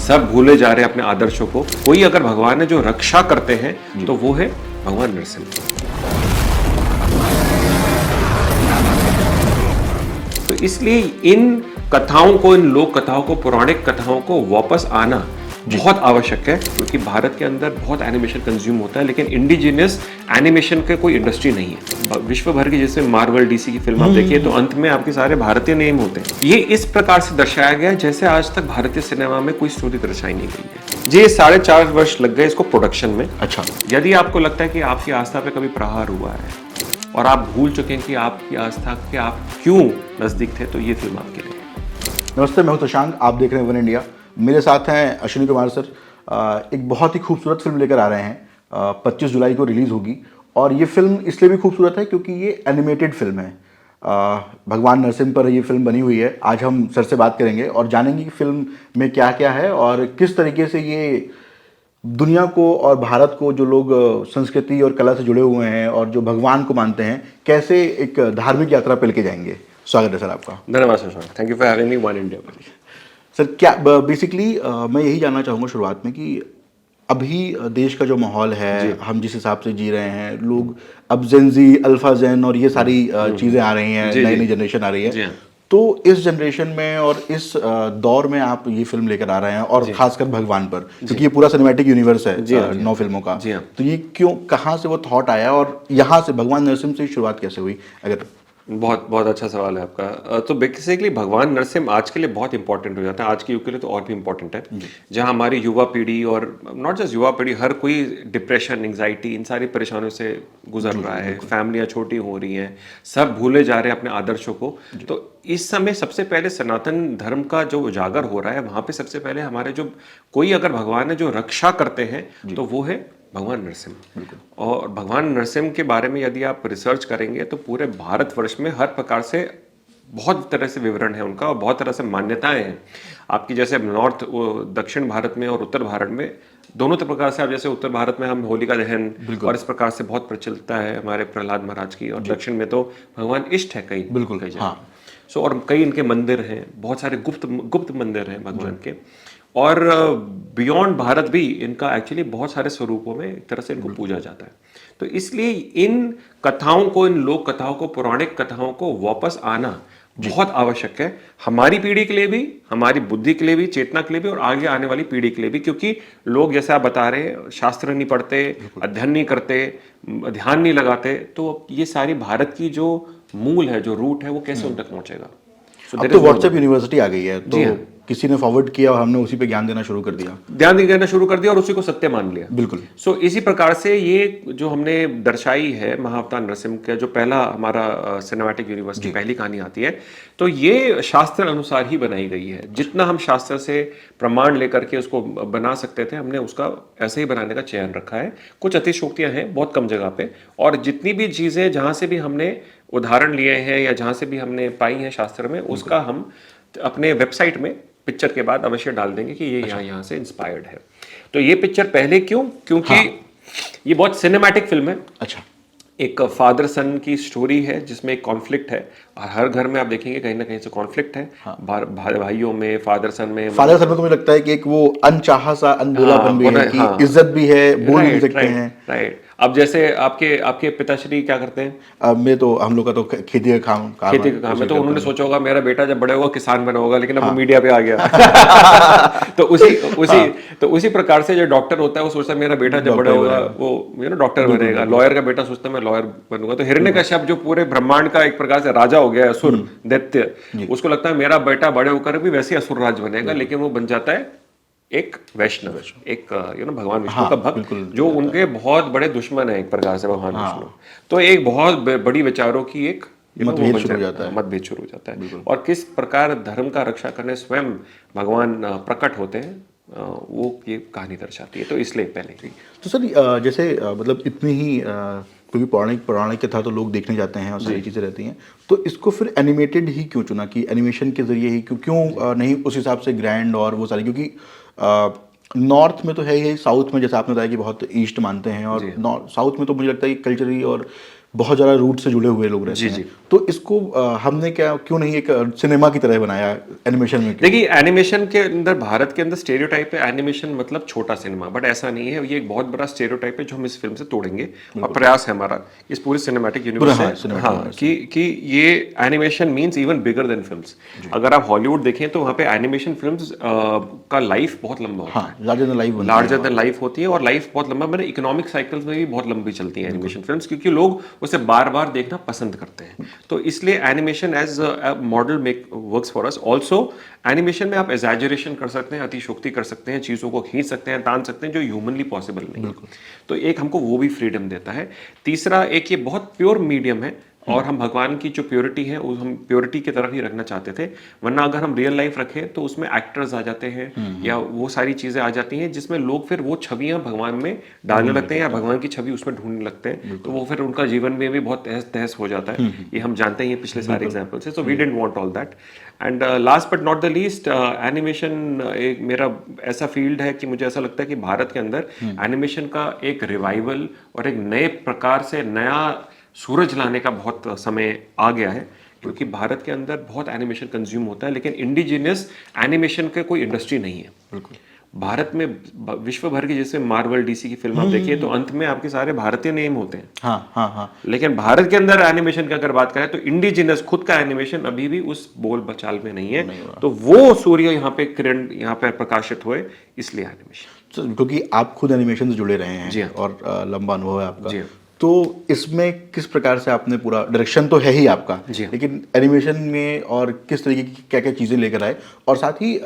सब भूले जा रहे हैं अपने आदर्शों को। कोई अगर भगवान है जो रक्षा करते हैं तो वो है भगवान नरसिंह। तो इसलिए इन कथाओं को, इन लोक कथाओं को, पौराणिक कथाओं को वापस आना बहुत आवश्यक है, क्योंकि भारत के अंदर बहुत एनिमेशन कंज्यूम होता है, लेकिन इंडिजिनियस एनिमेशन के कोई इंडस्ट्री नहीं है। विश्व भर की जैसे मार्वल, डीसी की फिल्म आप देखिए तो अंत में आपके सारे भारतीय नेम होते हैं। ये इस प्रकार से दर्शाया गया जैसे आज तक भारतीय सिनेमा में कोई स्टोरी दर्शाई नहीं गई है। जी 4.5 वर्ष लग गए इसको प्रोडक्शन में। अच्छा, यदि आपको लगता है कि आपकी आस्था पे कभी प्रहार हुआ है और आप भूल चुके हैं कि आपकी आस्था के आप क्यों नजदीक थे, तो ये फिल्म आपके लिए। नमस्ते, मैं हूं शशांक, आप देख रहे हैं वन इंडिया। मेरे साथ हैं अश्विनी कुमार सर। एक बहुत ही खूबसूरत फिल्म लेकर आ रहे हैं। 25 जुलाई को रिलीज़ होगी और ये फिल्म इसलिए भी खूबसूरत है क्योंकि ये एनिमेटेड फिल्म है। भगवान नरसिंह पर ये फिल्म बनी हुई है। आज हम सर से बात करेंगे और जानेंगे कि फिल्म में क्या क्या है और किस तरीके से ये दुनिया को और भारत को, जो लोग संस्कृति और कला से जुड़े हुए हैं और जो भगवान को मानते हैं, कैसे एक धार्मिक यात्रा पे लेके जाएंगे। स्वागत है सर आपका। धन्यवाद sir, thank you for having me one India. Sir, क्या बेसिकली मैं यही जानना चाहूँगा शुरुआत में कि अभी देश का जो माहौल है, हम जिस हिसाब से जी रहे हैं, लोग अब जेनजी, अल्फा जेन और ये सारी चीज़ें आ रही हैं, नई नई जनरेशन आ रही है। तो इस जनरेशन में और इस दौर में आप ये फिल्म लेकर आ रहे हैं और खासकर भगवान पर, क्योंकि ये पूरा सिनेमैटिक यूनिवर्स है 9 फिल्मों का। तो ये क्यों, कहाँ से वो थॉट आया और यहाँ से भगवान नरसिंह से शुरुआत कैसे हुई? अगर बहुत बहुत अच्छा सवाल है आपका। तो बेसिकली भगवान नरसिंह आज के लिए बहुत इंपॉर्टेंट हो जाता है, आज के युग के लिए तो और भी इंपॉर्टेंट है। जहाँ हमारी युवा पीढ़ी और नॉट जस्ट युवा पीढ़ी, हर कोई डिप्रेशन, एंग्जाइटी, इन सारी परेशानियों से गुजर रहा है, फैमिलियाँ छोटी हो रही हैं, सब भूले जा रहे हैं अपने आदर्शों को। तो इस समय सबसे पहले सनातन धर्म का जो उजागर हो रहा है, वहाँ पे सबसे पहले हमारे जो कोई अगर भगवान है जो रक्षा करते हैं तो वो है भगवान नरसिंह। और भगवान नरसिंह के बारे में यदि आप रिसर्च करेंगे तो पूरे भारतवर्ष में हर प्रकार से बहुत तरह से विवरण है उनका और बहुत तरह से मान्यताएं हैं आपकी। जैसे नॉर्थ, दक्षिण भारत में और उत्तर भारत में, दोनों प्रकार से आप, जैसे उत्तर भारत में हम होलिका दहन और इस प्रकार से बहुत प्रचलित है हमारे प्रहलाद महाराज की, और दक्षिण में तो भगवान इष्ट है कई, बिल्कुल कई जगह। सो और कई इनके मंदिर हैं, बहुत सारे गुप्त मंदिर हैं भगवान के। और बियॉन्ड भारत भी इनका एक्चुअली बहुत सारे स्वरूपों में एक तरह से इनको पूजा जाता है। तो इसलिए इन कथाओं को, इन लोक कथाओं को, पौराणिक कथाओं को वापस आना बहुत आवश्यक है, हमारी पीढ़ी के लिए भी, हमारी बुद्धि के लिए भी, चेतना के लिए भी, और आगे आने वाली पीढ़ी के लिए भी। क्योंकि लोग, जैसे आप बता रहे हैं, शास्त्र नहीं पढ़ते, अध्ययन नहीं करते, ध्यान नहीं लगाते, तो ये सारी भारत की जो मूल है, जो रूट है, वो कैसे उन तक पहुंचेगा। अब तो व्हाट्सएप यूनिवर्सिटी आ गई है, तो किसी ने फॉरवर्ड किया और हमने उसी पे ज्ञान देना शुरू कर दिया और उसी को सत्य मान लिया। बिल्कुल। सो इसी प्रकार से ये जो हमने दर्शाई है महाअवतार नरसिंह का, जो पहला हमारा सिनेमैटिक यूनिवर्स की पहली कहानी आती है, तो ये शास्त्र अनुसार ही बनाई गई है। जितना हम शास्त्र से प्रमाण लेकर के उसको बना सकते थे, हमने उसका ऐसे ही बनाने का चयन रखा है। कुछ अतिशोक्तियां हैं बहुत कम जगह पे, और जितनी भी चीजें जहां से भी हमने उदाहरण लिए हैं या जहां से भी हमने पाई हैं शास्त्र में, उसका हम अपने वेबसाइट में पिक्चर के बाद अवश्य डाल देंगे कि ये यहाँ से इंस्पायर्ड है। तो ये पिक्चर पहले क्यों? क्योंकि ये बहुत सिनेमैटिक फिल्म है। अच्छा, एक फादर सन की स्टोरी है जिसमें एक कॉन्फ्लिक्ट है, और हर घर में आप देखेंगे कहीं ना कहीं से कॉन्फ्लिक्ट है। भाइयों में, फादर सन में तो मुझे लगता है कि एक वो अनचाहा सा अनबोलापन भी है, कि इज्जत भी है, बोल नहीं सकते हैं। राइट। अब जैसे आपके पिताश्री क्या करते हैं? मैं तो, हम लोग का तो खेती का काम है, तो उन्होंने सोचा होगा मेरा बेटा जब बड़े होगा किसान बना होगा, लेकिन अब वो मीडिया पे आ गया। तो उसी प्रकार से जो डॉक्टर होता है वो सोचता है मेरा बेटा जब बड़ा होगा वो डॉक्टर बनेगा। लॉयर का बेटा सोचता है मैं लॉयर बनूंगा। तो हिरण्यकश्यप जो पूरे ब्रह्मांड का एक प्रकार से राजा हो गया, असुर दैत्य, उसको लगता है मेरा बेटा बड़े होकर भी वैसे असुर राज बनेगा, लेकिन वो बन जाता है एक वैष्णव, एक भगवान विष्णु का भक्त, जो उनके बहुत बड़े दुश्मन है एक प्रकार से भगवान विष्णु। तो एक बहुत बड़ी विचारों की एक मतभेद शुरू हो जाता है। और किस प्रकार धर्म का रक्षा करने स्वयं भगवान प्रकट होते हैं, वो ये कहानी दर्शाती है। तो इसलिए पहले तो सर, जैसे मतलब इतनी ही क्योंकि पौराणिक कथा तो लोग देखने जाते हैं और सारी चीज़ें रहती हैं, तो इसको फिर एनिमेटेड ही क्यों चुना, कि एनिमेशन के जरिए ही क्यों नहीं उस हिसाब से ग्रैंड और वो सारी? क्योंकि नॉर्थ में तो है ही, साउथ में जैसे आपने बताया कि बहुत ईस्ट मानते हैं, और साउथ में तो मुझे लगता है कि कल्चरली और बहुत ज़्यादा रूट से जुड़े हुए लोग रहते जी, हैं। जी। तो इसको हमने क्यों नहीं एक सिनेमा की तरह बनाया एनिमेशन में? क्यों? देखिए एनिमेशन के अंदर, भारत के अंदर स्टेरियोटाइप है एनिमेशन मतलब छोटा सिनेमा, बट ऐसा नहीं है। ये एक बहुत बड़ा स्टेरियोटाइप है जो हम इस फिल्म से तोड़ेंगे, और प्रयास है हमारा इस पूरे सिनेमैटिक यूनिवर्स हाँ, से, cinematic हाँ, universe कि ये animation means even bigger than films. अगर आप हॉलीवुड देखें तो वहाँ पे एनिमेशन फिल्म्स का लाइफ बहुत लंबा होता है, हाँ, लार्जर देन लाइफ बनती है लार्जर वहाँ। देन लाइफ होती है, और लाइफ बहुत लंबा, मैंने इकोनॉमिक साइकिल्स में भी बहुत लंबी चलती हैं एनिमेशन फिल्म्स, क्योंकि लोग उसे बार बार देखना पसंद करते हैं। तो इसलिए animation as model make works for us. Also animation में आप एग्जैजरेशन कर सकते हैं, अतिशोक्ति कर सकते हैं, चीज़ों को खींच सकते हैं, तान सकते हैं, जो ह्यूमनली पॉसिबल नहीं है। तो एक हमको वो भी फ्रीडम देता है। तीसरा, एक ये बहुत प्योर मीडियम है, और हम भगवान की जो प्योरिटी है वो हम प्योरिटी की तरफ ही रखना चाहते थे। वरना अगर हम रियल लाइफ रखें तो उसमें एक्टर्स आ जाते हैं, या वो सारी चीज़ें आ जाती हैं जिसमें लोग फिर वो छवियां भगवान में डालने लगते हैं, या भगवान की छवि उसमें ढूंढने लगते हैं, तो वो फिर उनका जीवन में भी बहुत तहस तहस हो जाता है। ये हम जानते हैं, ये पिछले सारे एग्जाम्पल से। So we didn't want all that. And last but not the least, animation एक मेरा ऐसा फील्ड है कि मुझे ऐसा लगता है कि भारत के अंदर एनिमेशन का एक रिवाइवल और एक नए प्रकार से नया सूरज लाने का बहुत समय आ गया है, क्योंकि भारत के अंदर बहुत एनिमेशन कंज्यूम होता है, लेकिन इंडिजिनियस एनिमेशन का कोई इंडस्ट्री नहीं है। बिल्कुल। भारत में विश्व भर की, जैसे मार्वल डीसी की फिल्म आप देखिए तो अंत में आपके सारे भारतीय नेम होते हैं। हाँ, हाँ, हाँ। लेकिन भारत के अंदर एनिमेशन की अगर बात करें तो इंडिजिनस खुद का एनिमेशन अभी भी उस बोल बचाल में नहीं है। तो वो सूर्य यहाँ पे किरण यहाँ पे प्रकाशित हुए, इसलिए एनिमेशन। क्योंकि आप खुद एनिमेशन से जुड़े रहे हैं। जी हाँ। और लंबा अनुभव है आपका। जी हाँ। तो इसमें किस प्रकार से आपने पूरा डायरेक्शन तो है ही आपका, जी हाँ। लेकिन एनिमेशन में और किस तरीके की क्या क्या चीज़ें लेकर आए, और साथ ही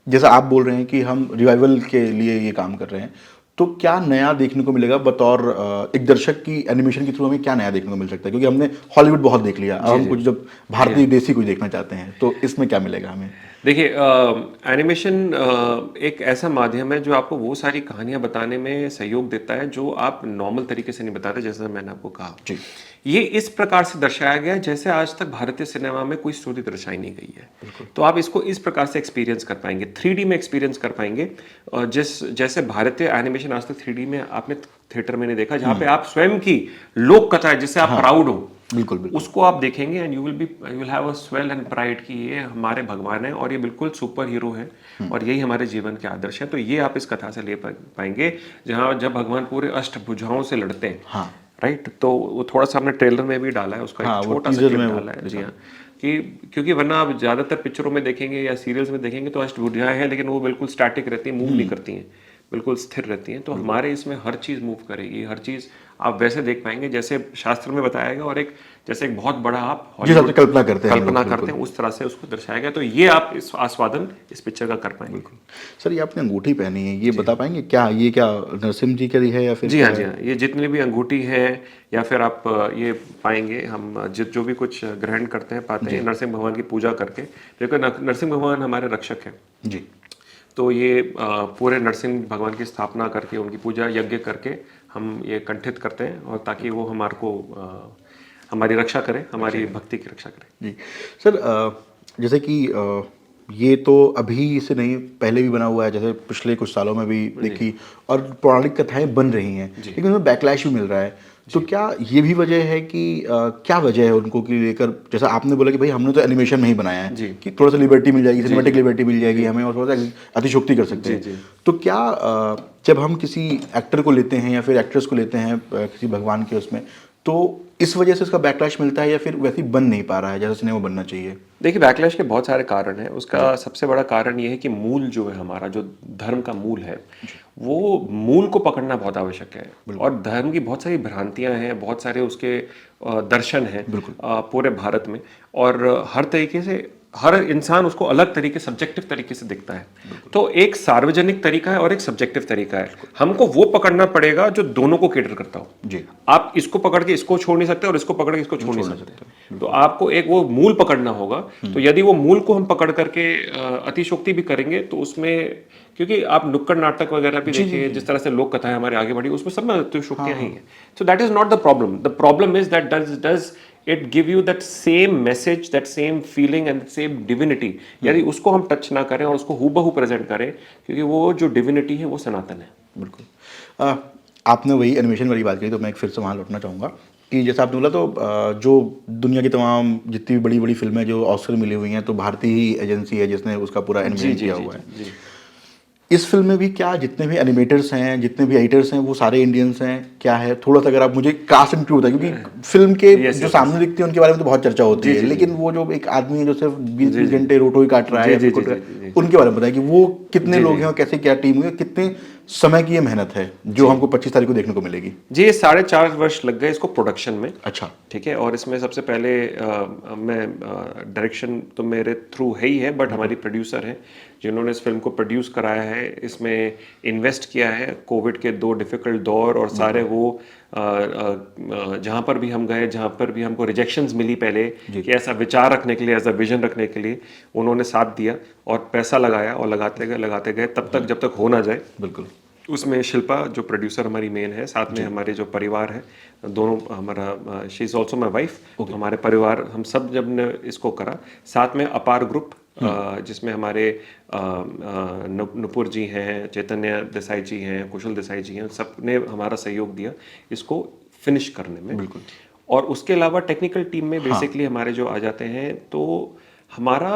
जैसा आप बोल रहे हैं कि हम रिवाइवल के लिए ये काम कर रहे हैं, तो क्या नया देखने को मिलेगा बतौर एक दर्शक की? एनिमेशन के थ्रू हमें क्या नया देखने को मिल सकता है? क्योंकि हमने हॉलीवुड बहुत देख लिया, अब हम कुछ जब भारतीय देसी कुछ देखना चाहते हैं, तो इसमें क्या मिलेगा हमें? देखिए एनिमेशन एक ऐसा माध्यम है जो आपको वो सारी कहानियां बताने में सहयोग देता है जो आप नॉर्मल तरीके से नहीं बताते, जैसा मैंने आपको कहा। जी। ये इस प्रकार से दर्शाया गया है जैसे आज तक भारतीय सिनेमा में कोई स्टोरी दर्शाई नहीं गई है। तो आप इसको इस प्रकार से एक्सपीरियंस कर पाएंगे, 3D में एक्सपीरियंस कर पाएंगे। जैसे भारतीय एनिमेशन आज तक 3D में आपने थिएटर में नहीं देखा, जहाँ पे आप स्वयं की लोक कथा है जिससे आप प्राउड हो, बिल्कुल बिल्कुल। उसको आप देखेंगे and you will have a swell and pride कि ये हमारे भगवान है और ये बिल्कुल सुपर हीरो है और यही हमारे जीवन के आदर्श है। तो ये आप इस कथा से ले पाएंगे, जहाँ जब भगवान पूरे अष्टभुजाओं से लड़ते हैं। हाँ। राइट। तो वो थोड़ा सा हमने ट्रेलर में भी डाला है, उसका हाँ, एक वो छोटा सा teaser क्लिप में वो डाला है। जी हाँ, कि क्योंकि वरना आप ज्यादातर पिक्चरों में देखेंगे या सीरियल्स में देखेंगे तो अष्टभुजाएं हैं, लेकिन वो बिल्कुल स्टैटिक रहती हैं, मूव नहीं करती हैं, बिल्कुल स्थिर रहती हैं। तो हमारे इसमें हर चीज़ मूव करेगी, हर चीज़ आप वैसे देख पाएंगे जैसे शास्त्र में बताया गया, और एक जैसे एक बहुत बड़ा आप जिस हिसाब से कल्पना करते हैं हम लोग, कल्पना बिल्कुल। करते हैं उस तरह से उसको दर्शाया गया। तो ये आप इस आस्वादन इस पिक्चर का कर पाएंगे। सर, ये आपने अंगूठी पहनी है, ये बता पाएंगे क्या ये क्या नरसिम्हा जी की है या फिर? जी हाँ, जी हाँ, ये जितने भी अंगूठी है या फिर आप ये पाएंगे, हम जो भी कुछ ग्रहण करते हैं पाते हैं नरसिंह भगवान की पूजा करके, क्योंकि नरसिंह भगवान हमारे रक्षक हैं। जी। तो ये पूरे नरसिंह भगवान की स्थापना करके उनकी पूजा यज्ञ करके हम ये कंठित करते हैं, और ताकि वो हमारे को हमारी रक्षा करें, हमारी भक्ति की रक्षा करें। जी सर, जैसे कि ये तो अभी से नहीं, पहले भी बना हुआ है, जैसे पिछले कुछ सालों में भी देखी, और पौराणिक कथाएं बन रही हैं, लेकिन उनमें बैकलैश भी मिल रहा है। तो क्या ये भी वजह है कि क्या वजह है उनको कि लेकर, जैसा आपने बोला कि भाई हमने तो एनिमेशन में ही बनाया है कि थोड़ा सा लिबर्टी मिल जाएगी, सिनेमेटिक लिबर्टी मिल जाएगी हमें, और थोड़ा सा अतिशोक्ति कर सकते हैं। तो क्या जब हम किसी एक्टर को लेते हैं या फिर एक्ट्रेस को लेते हैं किसी भगवान के उसमें, तो इस वजह से उसका बैकलैश मिलता है या फिर वैसे ही बन नहीं पा रहा है जैसा सिनेमा बनना चाहिए? देखिए, बैकलैश के बहुत सारे कारण हैं। उसका सबसे बड़ा कारण ये है कि मूल जो है, हमारा जो धर्म का मूल है, वो मूल को पकड़ना बहुत आवश्यक है। और धर्म की बहुत सारी भ्रांतियां हैं, बहुत सारे उसके दर्शन हैं पूरे भारत में, और हर तरीके से हर इंसान उसको अलग तरीके, सब्जेक्टिव तरीके से दिखता है। तो एक सार्वजनिक तरीका है और एक सब्जेक्टिव तरीका है। हमको वो पकड़ना पड़ेगा जो दोनों को केटर करता हो। जी। आप इसको पकड़ के इसको छोड़ नहीं सकते और इसको पकड़ के इसको छोड़ नहीं सकते। तो आपको एक वो मूल पकड़ना होगा। तो यदि वो मूल को हम पकड़ करके अतिशोक्ति भी करेंगे तो उसमें, क्योंकि आप नुक्कड़ नाटक वगैरह भी देखिए, जिस तरह से लोक कथाएं हमारे आगे बढ़ी, उसमें सब में अतिशोक्तियां ही हैं। So that is not the problem. The problem is that does it give you that same message, that same feeling and that same divinity, यदि उसको हम टच ना करें और उसको हूबहू प्रेजेंट करें, क्योंकि वो जो डिविनिटी है वो सनातन है। बिल्कुल। आपने वही एनिमेशन वाली बात कही, तो मैं एक फिर से वहाँ लौटना चाहूँगा कि जैसा आपने बोला तो जो दुनिया की तमाम जितनी भी बड़ी बड़ी फिल्में जो ऑस्कर मिली हुई हैं तो भारतीय ही एजेंसी है जिसने उसका पूरा एनिमेशन किया हुआ है। जी। इस फिल्म में भी क्या जितने भी एनिमेटर्स हैं जितने भी एडिटर्स हैं वो सारे इंडियंस हैं क्या है, थोड़ा सा अगर आप मुझे कास्ट एंड क्रू बताएं, क्योंकि फिल्म के जो सामने दिखते हैं उनके बारे में तो बहुत चर्चा होती है, लेकिन वो जो एक आदमी है जो सिर्फ 20 घंटे रोटो ही काट रहा है उनके बारे में बताएं कि वो कितने लोग हैं और कैसे क्या टीम हुई है, कितने समय की ये मेहनत है जो हमको 25 तारीख को देखने को मिलेगी। जी, ये 4.5 वर्ष लग गए इसको प्रोडक्शन में। अच्छा, ठीक है। और इसमें सबसे पहले मैं डायरेक्शन तो मेरे थ्रू है ही है, बट हमारी प्रोड्यूसर हैं जिन्होंने इस फिल्म को प्रोड्यूस कराया है, इसमें इन्वेस्ट किया है कोविड के 2 डिफिकल्ट दौर और सारे वो जहाँ पर भी हम गए, जहाँ पर भी हमको रिजेक्शंस मिली पहले कि ऐसा विचार रखने के लिए, ऐसा विजन रखने के लिए, उन्होंने साथ दिया और पैसा लगाया और लगाते गए तब तक जब तक हो ना जाए। बिल्कुल। उसमें शिल्पा जो प्रोड्यूसर हमारी मेन है, साथ में हमारे जो परिवार है दोनों, हमारा she is also my wife, हमारे परिवार हम सब जब ने इसको करा, साथ में अपार ग्रुप जिसमें हमारे नुपुर जी हैं, चैतन्य देसाई जी हैं, कुशल देसाई जी हैं, सब ने हमारा सहयोग दिया इसको फिनिश करने में। बिल्कुल। और उसके अलावा टेक्निकल टीम में बेसिकली हमारे जो आ जाते हैं, तो हमारा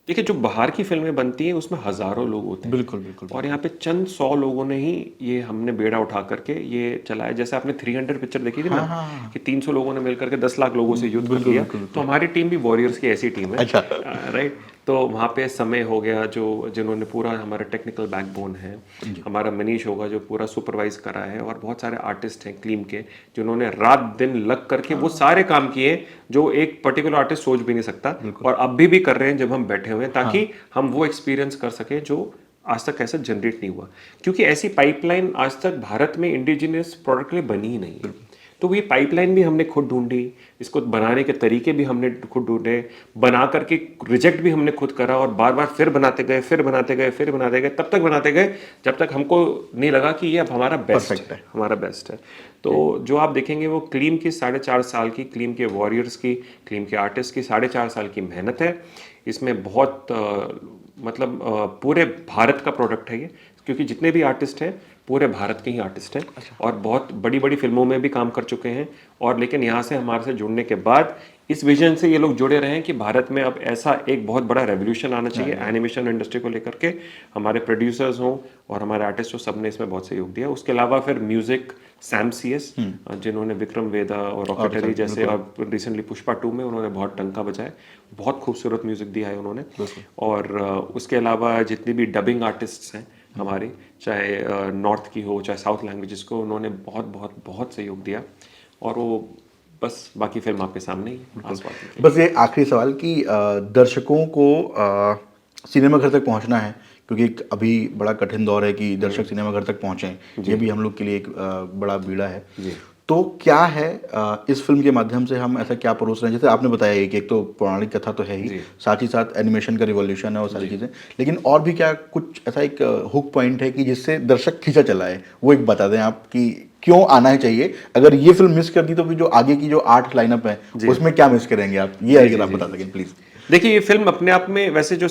देखिए जो बाहर की फिल्में बनती हैं उसमें हजारों लोग होते हैं। बिल्कुल बिल्कुल। और यहाँ पे चंद 100 लोगों ने ही ये हमने बेड़ा उठा करके ये चलाया। जैसे आपने 300 पिक्चर देखी थी ना, कि 300 लोगों ने मिलकर के 10 लाख लोगों से युद्ध किया, तो हमारी टीम भी वॉरियर्स की ऐसी टीम है। अच्छा। राइट। तो वहाँ पे समय हो गया जो जिन्होंने पूरा हमारा टेक्निकल बैकबोन है, हमारा मनीष होगा जो पूरा सुपरवाइज करा है, और बहुत सारे आर्टिस्ट हैं क्लीम के जिन्होंने रात दिन लग करके वो सारे काम किए जो एक पर्टिकुलर आर्टिस्ट सोच भी नहीं सकता, और अब भी कर रहे हैं जब हम बैठे हुए हैं, ताकि हम वो एक्सपीरियंस कर सके जो आज तक ऐसा जनरेट नहीं हुआ, क्योंकि ऐसी पाइपलाइन आज तक भारत में इंडिजिनियस प्रोडक्ट के लिए बनी ही नहीं है। तो ये पाइपलाइन भी हमने खुद ढूंढी, इसको बनाने के तरीके भी हमने खुद ढूंढे, बना करके रिजेक्ट भी हमने खुद करा, और बार बार फिर बनाते गए, तब तक बनाते गए जब तक हमको नहीं लगा कि ये अब हमारा बेस्ट है, हमारा बेस्ट है। तो जो आप देखेंगे वो क्लीम की 4.5 साल की, क्लीम के वॉरियर्स की, क्लीम के आर्टिस्ट की 4.5 साल की मेहनत है। इसमें बहुत मतलब पूरे भारत का प्रोडक्ट है ये, क्योंकि जितने भी आर्टिस्ट हैं पूरे भारत के ही आर्टिस्ट हैं। अच्छा। और बहुत बड़ी बड़ी फिल्मों में भी काम कर चुके हैं, और लेकिन यहाँ से हमारे से जुड़ने के बाद इस विजन से ये लोग जुड़े रहे हैं कि भारत में अब ऐसा एक बहुत बड़ा रेवोल्यूशन आना चाहिए एनिमेशन इंडस्ट्री को लेकर के। हमारे प्रोड्यूसर्स हों और हमारे आर्टिस्ट हो, सब ने इसमें बहुत सहयोग दिया। उसके अलावा फिर म्यूजिक सैम CS, जिन्होंने विक्रम वेदा और रॉकेटरी जैसे, और रिसेंटली पुष्पा 2 में उन्होंने बहुत टंका बजाया, बहुत खूबसूरत म्यूजिक दिया है उन्होंने। और उसके अलावा जितनी भी डबिंग आर्टिस्ट हैं हमारे, चाहे नॉर्थ की हो चाहे साउथ लैंग्वेजेस को, उन्होंने बहुत बहुत बहुत सहयोग दिया। और वो बस बाकी फिल्म आपके सामने ही। बस ये आखिरी सवाल कि दर्शकों को सिनेमा घर तक पहुंचना है, क्योंकि अभी बड़ा कठिन दौर है कि दर्शक सिनेमा घर तक पहुंचे, ये भी हम लोग के लिए एक बड़ा बीड़ा है। तो क्या है इस फिल्म के माध्यम से हम ऐसा क्या परोस रहे हैं? जैसे आपने बताया कि एक तो पौराणिक कथा तो है ही, साथ ही साथ एनिमेशन का रिवॉल्यूशन है और सारी चीज़ें, लेकिन और भी क्या कुछ ऐसा एक हुक पॉइंट है कि जिससे दर्शक खींचा चला है, वो एक बता दें आप कि क्यों आना ही चाहिए? अगर ये फिल्म मिस कर दी तो फिर जो आगे की जो 8 लाइनअप है उसमें क्या मिस करेंगे आप? ये अगर आप बता सकें प्लीज़। देखिए, ये फिल्म अपने आप में वैसे जो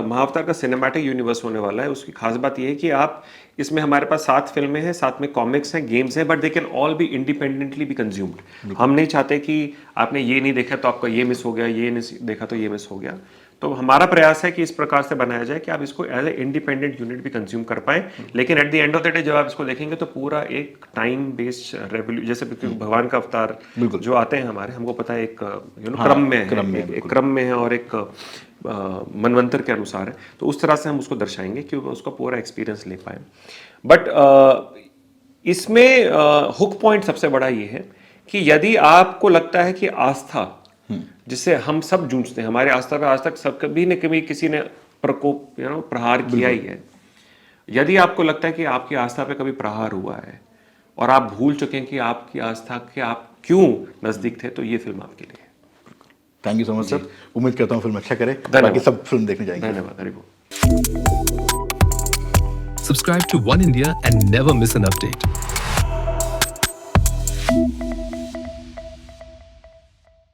महाअवतार का सिनेमैटिक यूनिवर्स होने वाला है, उसकी खास बात ये है कि आप इसमें हमारे पास 7 फिल्में हैं, साथ में कॉमिक्स हैं, गेम्स हैं, but they can all B independently be consumed. हम नहीं चाहते कि आपने ये नहीं देखा तो आपका ये मिस हो गया, ये नहीं देखा तो ये मिस हो गया। तो हमारा प्रयास है कि इस प्रकार से बनाया जाए कि आप इसको एज ए इंडिपेंडेंट यूनिट भी कंज्यूम कर पाएं, लेकिन at the end of the day जब आप इसको देखेंगे तो पूरा एक टाइम बेस्ड रेवोल्यूशन, जैसे भगवान का अवतार जो आते हैं हमारे, हमको पता है एक क्रम में है, एक क्रम में है और एक मनवंतर के अनुसार है, तो उस तरह से हम उसको दर्शाएंगे कि उसका पूरा एक्सपीरियंस ले पाए। बट इसमें हुक पॉइंट सबसे बड़ा ये है कि यदि आपको लगता है कि आस्था, जिससे हम सब जूझते हैं, हमारे आस्था पे आज तक सब कभी न कभी किसी ने प्रकोप प्रहार किया ही है, यदि आपको लगता है कि आपकी आस्था पे कभी प्रहार हुआ है और आप भूल चुके हैं कि आपकी आस्था के आप क्यों नजदीक थे, तो ये फिल्म आपके लिए है। Thank you so much sir, उम्मीद करता हूँ फिल्म अच्छा करे, बाकी सब फिल्म देखने जाएंगे। धन्यवाद। हरि बोल। Subscribe to One India and never miss an update.